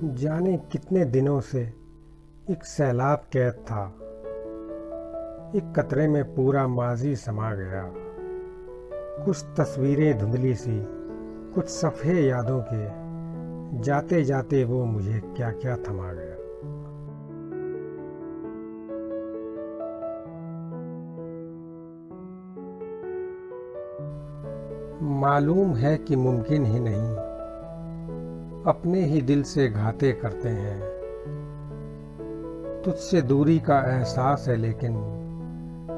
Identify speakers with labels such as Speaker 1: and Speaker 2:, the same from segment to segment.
Speaker 1: जाने कितने दिनों से एक सैलाब कैद था। एक कतरे में पूरा माजी समा गया। कुछ तस्वीरें धुंधली सी, कुछ सफ़े यादों के, जाते जाते वो मुझे क्या क्या थमा गया। मालूम है कि मुमकिन ही नहीं, अपने ही दिल से घाते करते हैं। तुझसे दूरी का एहसास है लेकिन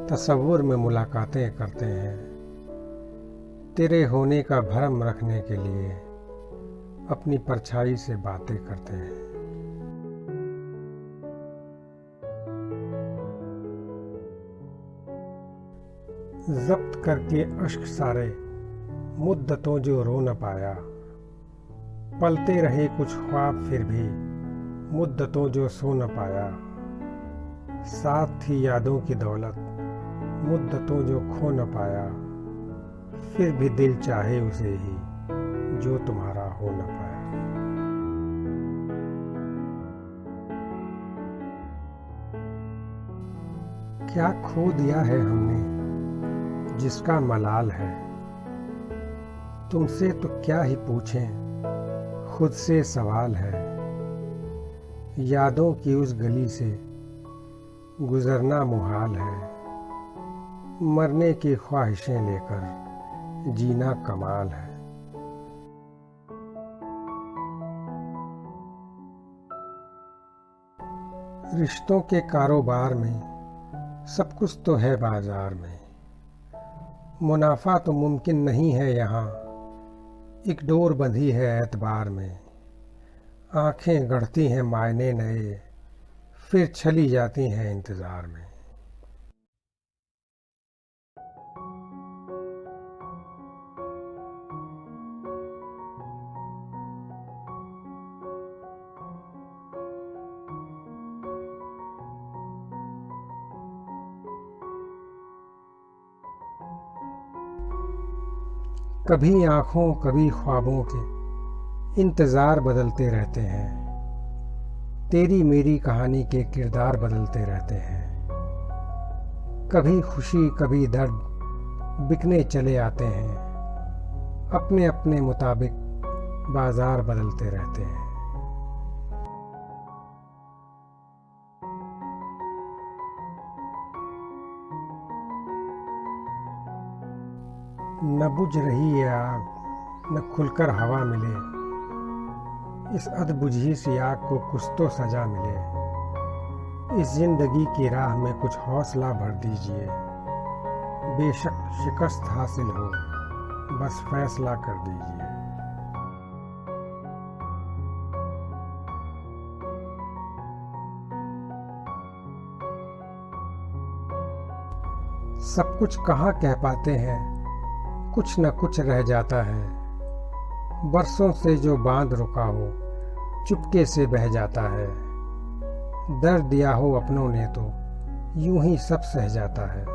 Speaker 1: तसव्वुर में मुलाकातें करते हैं। तेरे होने का भरम रखने के लिए अपनी परछाई से बातें करते हैं। जब्त करके अश्क सारे मुद्दतों जो रो न पाया, पलते रहे कुछ ख्वाब फिर भी मुद्दतों जो सो न पाया। साथ थी यादों की दौलत मुद्दतों जो खो न पाया, फिर भी दिल चाहे उसे ही जो तुम्हारा हो न पाया। क्या खो दिया है हमने जिसका मलाल है, तुमसे तो क्या ही पूछें, खुद से सवाल है। यादों की उस गली से गुजरना मुहाल है, मरने की ख्वाहिशें लेकर जीना कमाल है। रिश्तों के कारोबार में सब कुछ तो है बाजार में, मुनाफा तो मुमकिन नहीं है यहाँ, एक डोर बंधी है एतबार में। आंखें गढ़ती हैं मायने नए, फिर चली जाती हैं इंतज़ार में। कभी आँखों कभी ख्वाबों के इंतज़ार बदलते रहते हैं। तेरी मेरी कहानी के किरदार बदलते रहते हैं। कभी खुशी कभी दर्द बिकने चले आते हैं, अपने अपने मुताबिक बाजार बदलते रहते हैं। न बुझ रही है आग, न खुलकर हवा मिले, इस अधबुझी सी आग को कुछ तो सजा मिले। इस जिंदगी की राह में कुछ हौसला भर दीजिए, बेशक शिकस्त हासिल हो, बस फैसला कर दीजिए। सब कुछ कहाँ कह पाते हैं, कुछ न कुछ रह जाता है। बरसों से जो बांध रुका हो चुपके से बह जाता है। दर्द दिया हो अपनों ने तो यूं ही सब सह जाता है।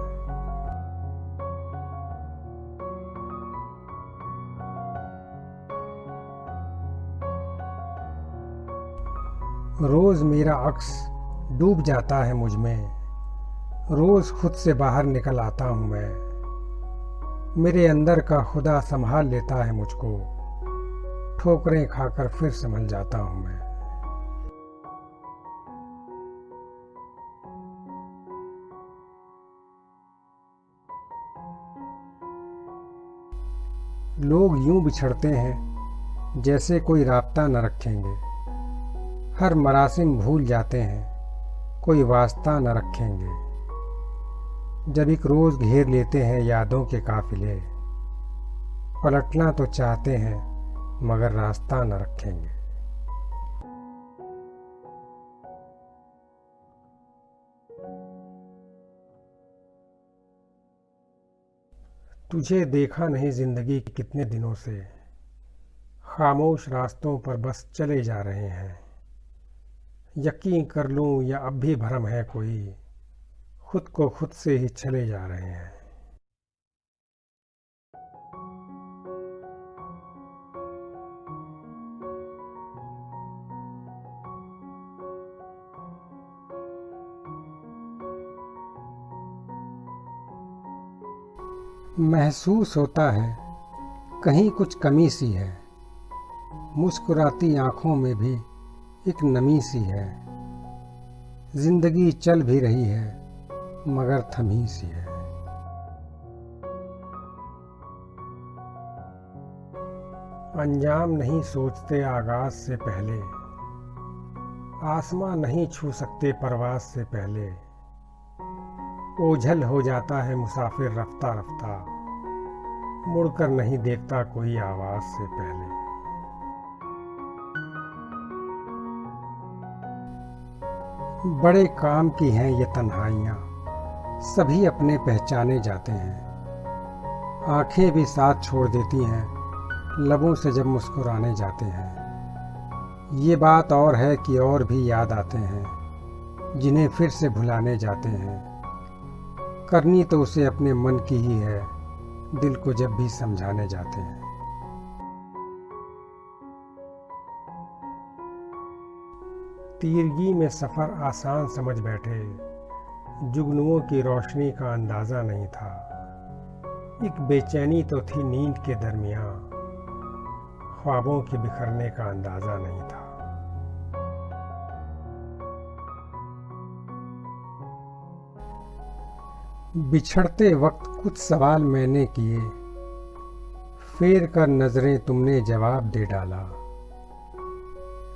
Speaker 1: रोज मेरा अक्स डूब जाता है मुझ में, रोज खुद से बाहर निकल आता हूँ मैं। मेरे अंदर का खुदा संभाल लेता है मुझको, ठोकरें खाकर फिर संभल जाता हूँ मैं। लोग यूं बिछड़ते हैं जैसे कोई राब्ता न रखेंगे, हर मरासिम भूल जाते हैं कोई वास्ता न रखेंगे। जब एक रोज़ घेर लेते हैं यादों के काफिले, पलटना तो चाहते हैं मगर रास्ता न रखेंगे। तुझे देखा नहीं जिंदगी के कितने दिनों से, खामोश रास्तों पर बस चले जा रहे हैं। यकीन कर लूं या अब भी भरम है कोई, खुद को खुद से ही चले जा रहे हैं। महसूस होता है कहीं कुछ कमी सी है, मुस्कुराती आँखों में भी एक नमी सी है। जिंदगी चल भी रही है मगर थमी सी है। अंजाम नहीं सोचते आगाज से पहले, आसमां नहीं छू सकते परवाज से पहले। ओझल हो जाता है मुसाफिर रफ्ता रफ्ता, मुड़कर नहीं देखता कोई आवाज से पहले। बड़े काम की हैं ये तन्हाइयाँ, सभी अपने पहचाने जाते हैं। आंखें भी साथ छोड़ देती हैं लबों से जब मुस्कुराने जाते हैं। ये बात और है कि और भी याद आते हैं जिन्हें फिर से भुलाने जाते हैं। करनी तो उसे अपने मन की ही है, दिल को जब भी समझाने जाते हैं। तीरगी में सफ़र आसान समझ बैठे, जुगनुओं की रोशनी का अंदाज़ा नहीं था। एक बेचैनी तो थी नींद के दरमियाँ, ख्वाबों के बिखरने का अंदाज़ा नहीं था। बिछड़ते वक्त कुछ सवाल मैंने किए, फेर कर नजरें तुमने जवाब दे डाला।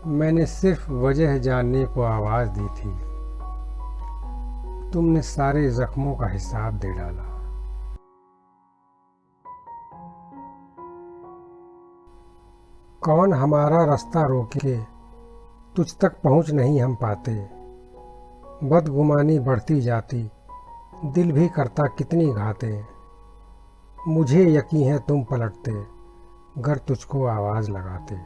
Speaker 1: मैंने सिर्फ वजह जानने को आवाज दी थी, तुमने सारे जख्मों का हिसाब दे डाला। कौन हमारा रास्ता रोके, तुझ तक पहुंच नहीं हम पाते। बदगुमानी बढ़ती जाती, दिल भी करता कितनी घाते। मुझे यकीन है तुम पलटते, गर तुझको आवाज लगाते।